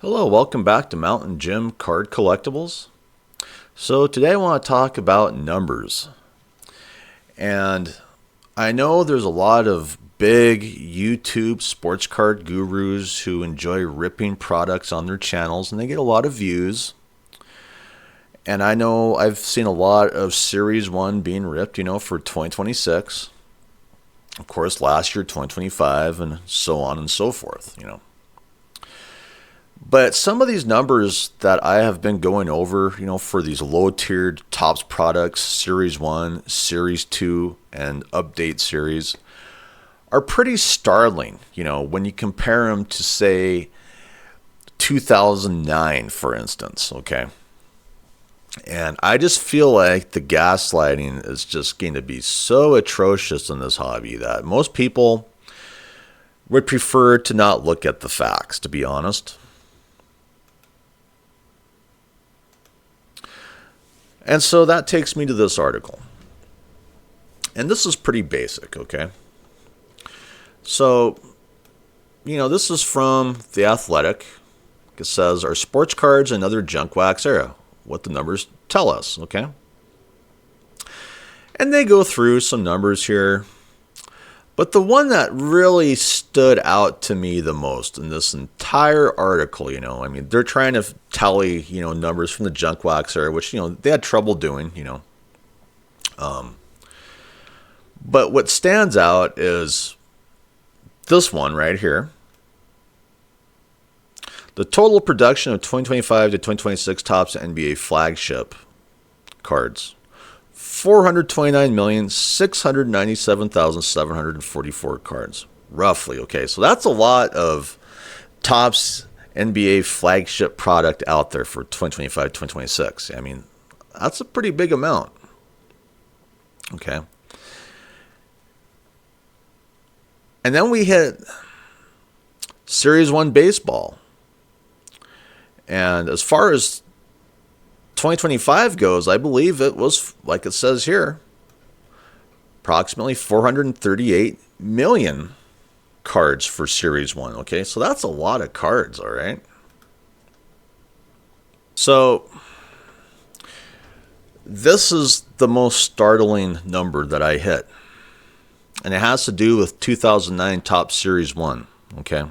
Hello, welcome back to Mountain Jim Card Collectibles. So today I want to talk about numbers. And I know there's a lot of big YouTube sports card gurus who enjoy ripping products on their channels and they get a lot of views. And I know I've seen a lot of Series 1 being ripped, for 2026. Of course, last year, 2025, and so on and so forth. But some of these numbers that I have been going over, for these low-tiered Topps products, Series 1, Series 2, and Update Series, are pretty startling, when you compare them to, say, 2009, for instance, okay? And I just feel like the gaslighting is just going to be so atrocious in this hobby that most people would prefer to not look at the facts, to be honest. And so that takes me to this article. And this is pretty basic, okay? So, this is from The Athletic. It says, "Are sports cards another junk wax era?" What the numbers tell us, okay? And they go through some numbers here. But the one that really stood out to me the most in this entire article, they're trying to tally, numbers from the junk wax era, which, they had trouble doing, But what stands out is this one right here. The total production of 2025 to 2026 Topps NBA flagship cards. 429,697,744 cards, roughly. Okay, so that's a lot of Topps NBA flagship product out there for 2025, 2026. That's a pretty big amount. Okay. And then we hit Series 1 baseball. And as far as 2025 goes, I believe it was, like it says here, approximately 438 million cards for Series 1. Okay, so that's a lot of cards, all right? So this is the most startling number that I hit. And it has to do with 2009 Topps Series 1, okay?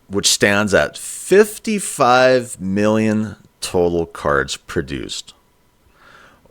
Which stands at 55 million total cards produced,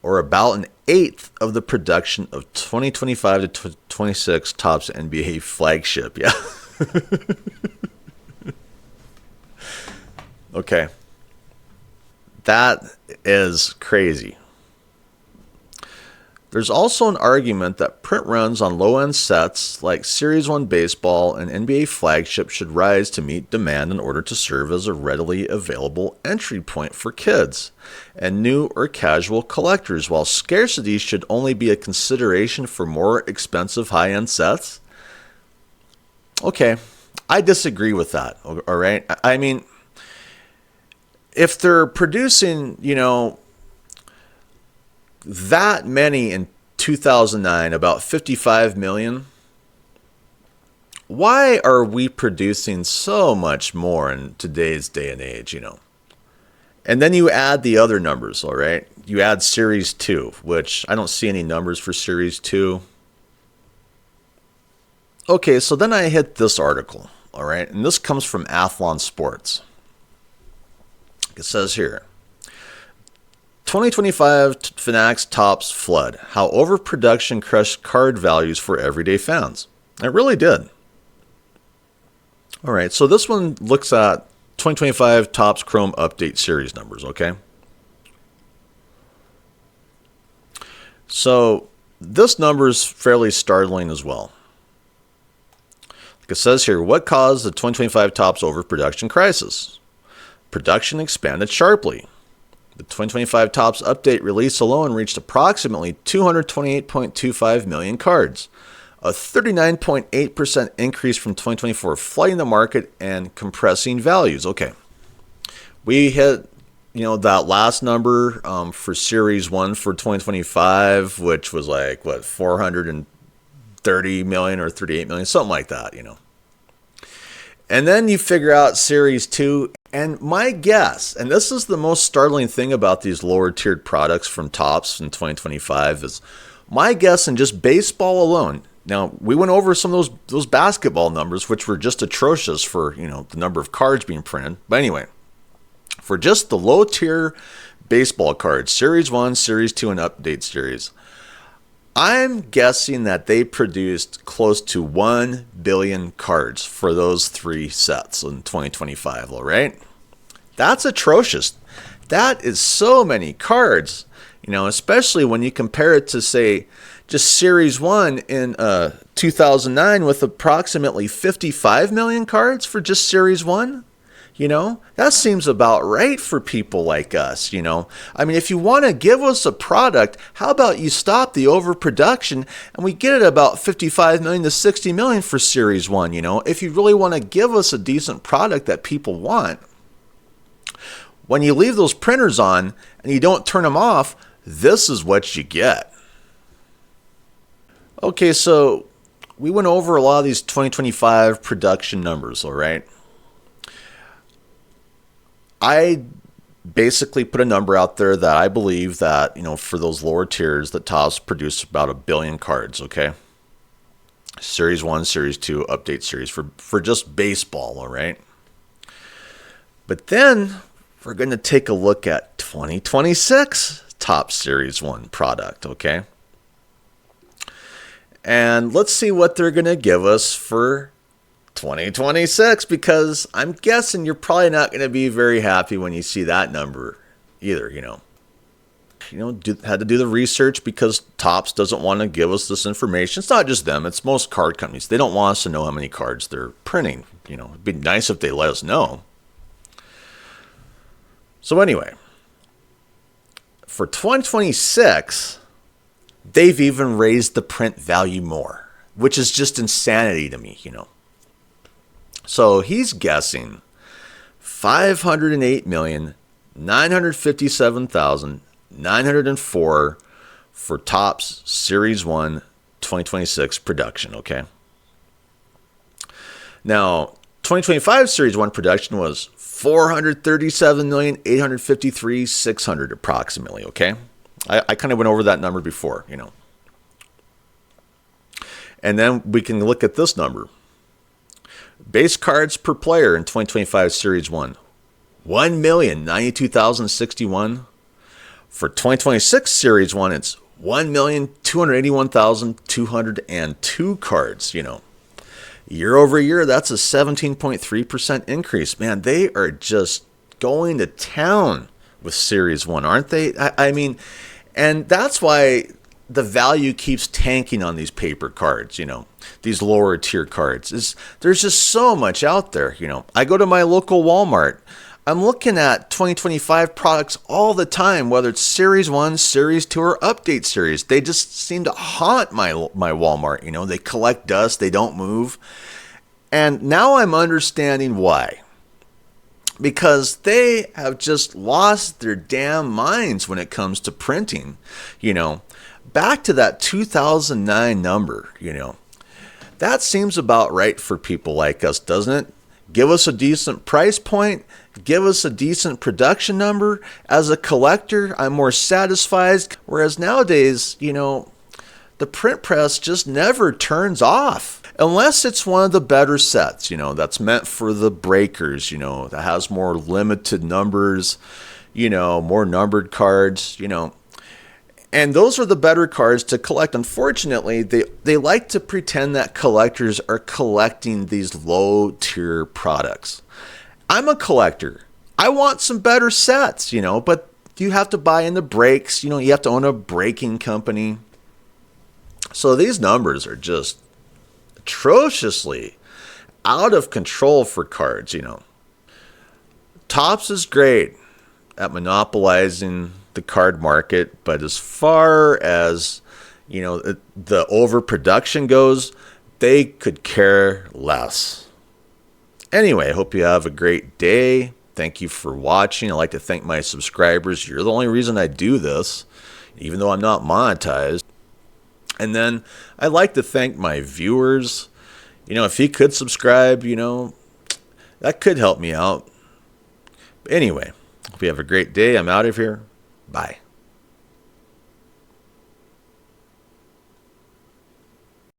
or about an eighth of the production of 2025 to 2026 Topps NBA flagship. Yeah. Okay. That is crazy. There's also an argument that print runs on low-end sets like Series 1 baseball and NBA flagship should rise to meet demand in order to serve as a readily available entry point for kids and new or casual collectors, while scarcity should only be a consideration for more expensive high-end sets. Okay, I disagree with that, all right? If they're producing, that many in 2009, about 55 million. Why are we producing so much more in today's day and age, And then you add the other numbers, all right? You add Series 2, which I don't see any numbers for Series 2. Okay, so then I hit this article, all right? And this comes from Athlon Sports. It says here, 2025 Fanatics Topps flood. How overproduction crushed card values for everyday fans. It really did. All right, so this one looks at 2025 Topps Chrome Update Series numbers, okay? So this number is fairly startling as well. Like it says here, what caused the 2025 Topps overproduction crisis? Production expanded sharply. The 2025 Topps Update release alone reached approximately 228.25 million cards, a 39.8% increase from 2024, flooding the market and compressing values. Okay, we hit, that last number for Series 1 for 2025, which was like, 430 million or 38 million, something like that, And then you figure out Series 2. And my guess, and this is the most startling thing about these lower tiered products from Topps in 2025, is my guess in just baseball alone. Now, we went over some of those basketball numbers, which were just atrocious for, the number of cards being printed. But anyway, for just the low tier baseball cards, Series 1, Series 2, and Update Series, I'm guessing that they produced close to 1 billion cards for those 3 sets in 2025, all right? That's atrocious. That is so many cards, especially when you compare it to, say, just Series 1 in 2009 with approximately 55 million cards for just Series 1. That seems about right for people like us, I mean, if you want to give us a product, how about you stop the overproduction and we get it about 55 million to 60 million for Series 1, if you really want to give us a decent product that people want. When you leave those printers on and you don't turn them off, this is what you get. Okay, so we went over a lot of these 2025 production numbers, all right? I basically put a number out there that I believe that, for those lower tiers, that Topps produced about 1 billion cards, okay? Series 1, Series 2, Update Series for just baseball, all right? But then we're going to take a look at 2026 Topps Series 1 product, okay? And let's see what they're going to give us for 2026, because I'm guessing you're probably not going to be very happy when you see that number either, had to do the research because Topps doesn't want to give us this information. It's not just them, it's most card companies. They don't want us to know how many cards they're printing. It'd be nice if they let us know. So anyway, for 2026, they've even raised the print value more, which is just insanity to me, So he's guessing 508,957,904 for Topps Series 1 2026 production, okay? Now, 2025 Series 1 production was 437,853,600 approximately, okay? I kind of went over that number before, And then we can look at this number. Base cards per player in 2025 Series 1, 1,092,061. For 2026 Series 1, it's 1,281,202 cards, Year over year, that's a 17.3% increase. Man, they are just going to town with Series 1, aren't they? I mean, and that's why the value keeps tanking on these paper cards, these lower tier cards. There's just so much out there, I go to my local Walmart. I'm looking at 2025 products all the time, whether it's Series 1, Series 2, or Update Series. They just seem to haunt my Walmart, They collect dust, they don't move. And now I'm understanding why. Because they have just lost their damn minds when it comes to printing, Back to that 2009 number, that seems about right for people like us, doesn't it? Give us a decent price point, give us a decent production number. As a collector, I'm more satisfied. Whereas nowadays, the print press just never turns off. Unless it's one of the better sets, that's meant for the breakers, that has more limited numbers, more numbered cards, And those are the better cards to collect. Unfortunately, they like to pretend that collectors are collecting these low-tier products. I'm a collector. I want some better sets, but you have to buy in the breaks. You have to own a breaking company. So these numbers are just atrociously out of control for cards, Topps is great at monopolizing the card market, but as far as the overproduction goes, they could care less. Anyway, I hope you have a great day. Thank you for watching. I'd like to thank my subscribers. You're the only reason I do this, even though I'm not monetized. And then I'd like to thank my viewers. If you could subscribe, That could help me out. But anyway, hope you have a great day. I'm out of here. Bye.